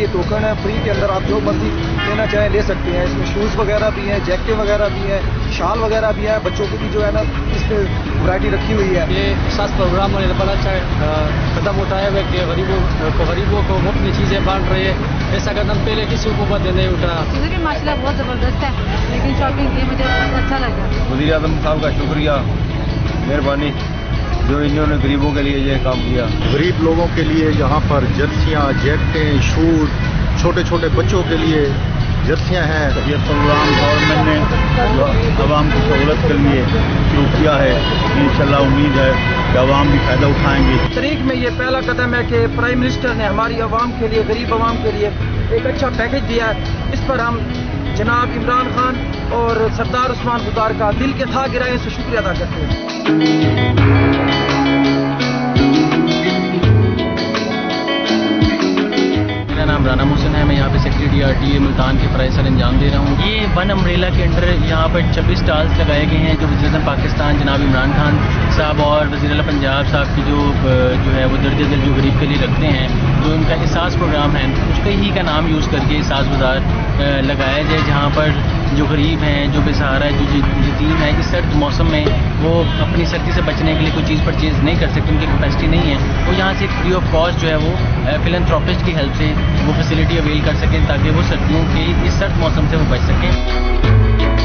Token है free के अंदर, आप जो मर्जी लेना चाहें ले सकते हैं। इसमें शूज़ वगैरह भी हैं, जैकेट वगैरह भी हैं, शाल वगैरह भी है, बच्चों की भी जो है ना इसमें वैरायटी रखी हुई है। ये सास प्रोग्राम में बड़ा अच्छा कदम उठाया हुआ कि गरीबों को मुफ्त में चीज़ें बांट रही है। ऐसा कदम पहले किसी हुकूमत ने नहीं उठाया। चीज़ें भी माशाल्लाह बहुत ज़बरदस्त है, लेकिन शॉपिंग की मुझे अच्छा लगा। वज़ीर आज़म साहब का शुक्रिया, मेहरबानी जो इन्होंने गरीबों के लिए ये काम किया। गरीब लोगों के लिए यहाँ पर जर्सियाँ, जैकेटें, शूज, छोटे छोटे बच्चों के लिए जर्सियाँ हैं। ये प्रोग्राम गवर्नमेंट ने जो आवाम की सहूलत के लिए शुरू किया है, इंशाल्लाह उम्मीद है कि आवाम भी फ़ायदा उठाएंगे। तारीख में ये पहला कदम है कि प्राइम मिनिस्टर ने हमारी आवाम के लिए, गरीब आवाम के लिए एक अच्छा पैकेज दिया है। इस पर हम जनाब इमरान खान और सरदार उस्मान बुज़दार का दिल के था गिराए से शुक्रिया अदा करते हैं। नाम राना मोहसिन है, मैं यहाँ पे सेक्रेटरी DRTA मुल्तान के फ़राइज़ सर अंजाम दे रहा हूँ। ये वन अम्ब्रेला के अंडर यहाँ पर 26 स्टॉल्स लगाए गए हैं जो वज़ीर-ए-आज़म पाकिस्तान जनाब इमरान खान साहब और वज़ीर आला पंजाब साहब की जो है वो दर्द दिल जो गरीब के लिए रखते हैं, जो उनका एहसास प्रोग्राम है उसके ही का नाम यूज़ करके एहसास बाज़ार लगाया जाए, जहाँ पर जो गरीब हैं, जो बेसहारा है, जो यतीम है, इस सर्द मौसम में वो अपनी सर्दी से बचने के लिए कोई चीज़ परचेज़ नहीं कर सकते, उनकी कैपेसिटी नहीं है, वो यहाँ से फ्री ऑफ कॉस्ट जो है वो फिलैंथ्रोपिस्ट की हेल्प से वो फैसिलिटी अवेल कर सकें ताकि वो सर्दियों के इस सर्द मौसम से वो बच सकें।